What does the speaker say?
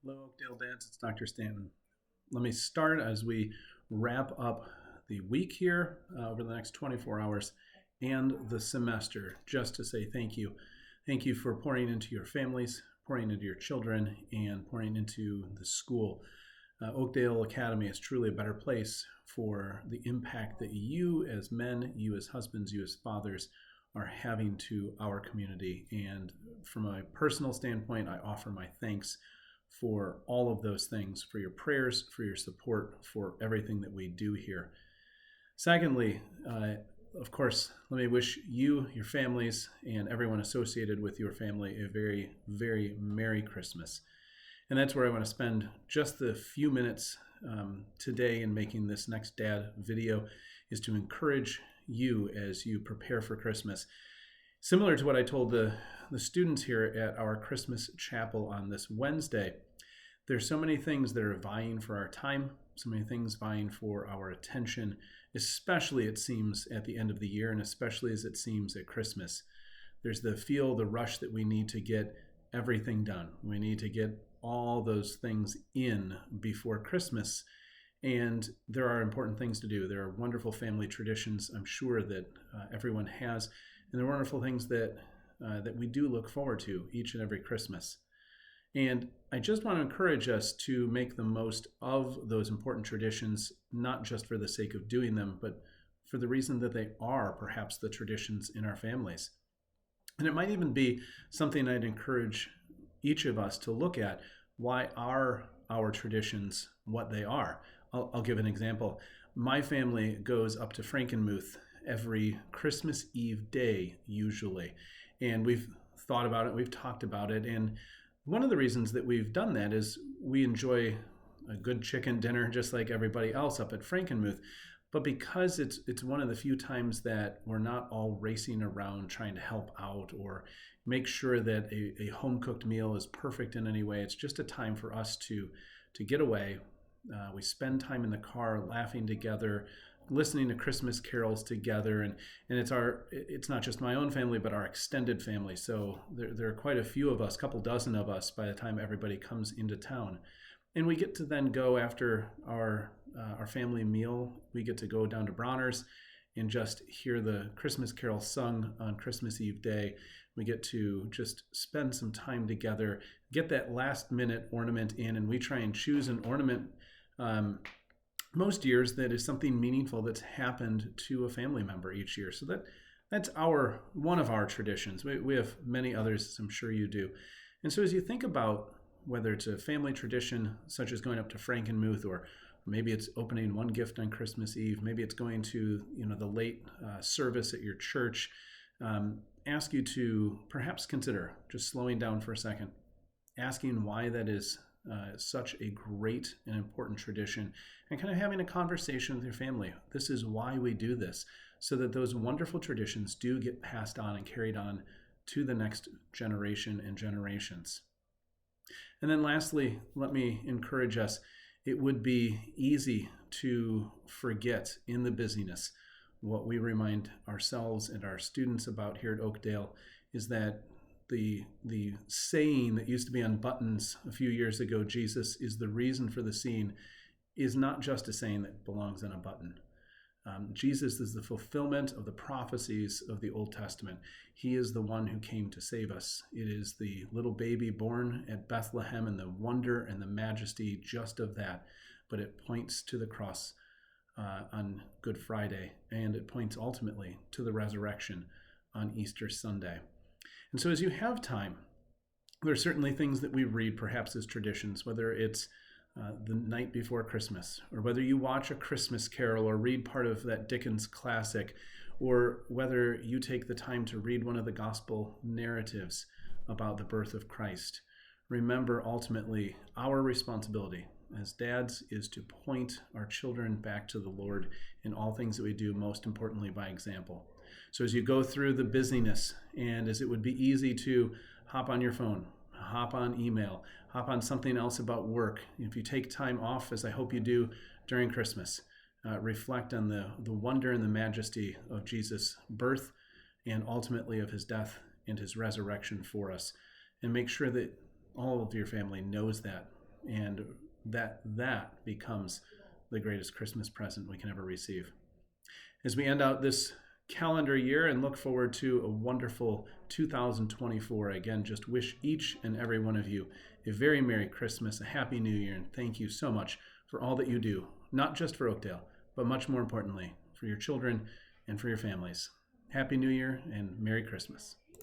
Hello, Oakdale Dads. It's Dr. Stanton. Let me start as we wrap up the week here over the next 24 hours and the semester, just to say thank you. Thank you for pouring into your families, pouring into your children, and pouring into the school. Oakdale Academy is truly a better place for the impact that you as men, you as husbands, you as fathers are having to our community. And from a personal standpoint, I offer my thanks for all of those things, for your prayers, for your support, for everything that we do here. Secondly, of course, let me wish you, your families, and everyone associated with your family a very, very Merry Christmas. And that's where I want to spend just the few minutes today in making this next dad video, is to encourage you as you prepare for Christmas. Similar to what I told the students here at our Christmas chapel on this Wednesday, there's so many things that are vying for our time, so many things vying for our attention, especially it seems at the end of the year, and especially as it seems at Christmas. There's the rush that we need to get everything done. We need to get all those things in before Christmas. And there are important things to do. There are wonderful family traditions, I'm sure, that everyone has. And there are wonderful things that we do look forward to each and every Christmas. And I just want to encourage us to make the most of those important traditions, not just for the sake of doing them, but for the reason that they are perhaps the traditions in our families. And it might even be something I'd encourage each of us to look at. Why are our traditions what they are? I'll give an example. My family goes up to Frankenmuth every Christmas Eve day, usually. And we've thought about it, we've talked about it. And one of the reasons that we've done that is we enjoy a good chicken dinner just like everybody else up at Frankenmuth. But because it's one of the few times that we're not all racing around trying to help out or make sure that a home-cooked meal is perfect in any way, it's just a time for us to get away. We spend time in the car laughing together, listening to Christmas carols together, and it's not just my own family, but our extended family. So there are quite a few of us, a couple dozen of us by the time everybody comes into town. And we get to then go after our family meal. We get to go down to Bronner's and just hear the Christmas carol sung on Christmas Eve day. We get to just spend some time together, get that last minute ornament in, and we try and choose an ornament most years that is something meaningful that's happened to a family member each year. So that's one of our traditions. We have many others, as I'm sure you do. And so as you think about whether it's a family tradition such as going up to Frankenmuth, or maybe it's opening one gift on Christmas Eve, maybe it's going to the late service at your church, ask you to perhaps consider just slowing down for a second, asking why that is such a great and important tradition, and kind of having a conversation with your family. This is why we do this, so that those wonderful traditions do get passed on and carried on to the next generation and generations. And then lastly, let me encourage us. It would be easy to forget in the busyness. What we remind ourselves and our students about here at Oakdale is that the saying that used to be on buttons a few years ago, Jesus is the reason for the scene, is not just a saying that belongs on a button. Jesus is the fulfillment of the prophecies of the Old Testament. He is the one who came to save us. It is the little baby born at Bethlehem and the wonder and the majesty just of that. But it points to the cross on Good Friday, and it points ultimately to the resurrection on Easter Sunday. And so as you have time, there are certainly things that we read perhaps as traditions, whether it's the night before Christmas, or whether you watch a Christmas carol or read part of that Dickens classic, or whether you take the time to read one of the gospel narratives about the birth of Christ. Remember, ultimately, our responsibility as dads is to point our children back to the Lord in all things that we do, most importantly by example. So as you go through the busyness, and as it would be easy to hop on your phone, hop on email, hop on something else about work, if you take time off, as I hope you do during Christmas, reflect on the wonder and the majesty of Jesus' birth and ultimately of his death and his resurrection for us. And make sure that all of your family knows that and that becomes the greatest Christmas present we can ever receive. As we end out this calendar year and look forward to a wonderful 2024, again, just wish each and every one of you a very Merry Christmas, a Happy New Year, and thank you so much for all that you do, not just for Oakdale, but much more importantly, for your children and for your families. Happy New Year and Merry Christmas.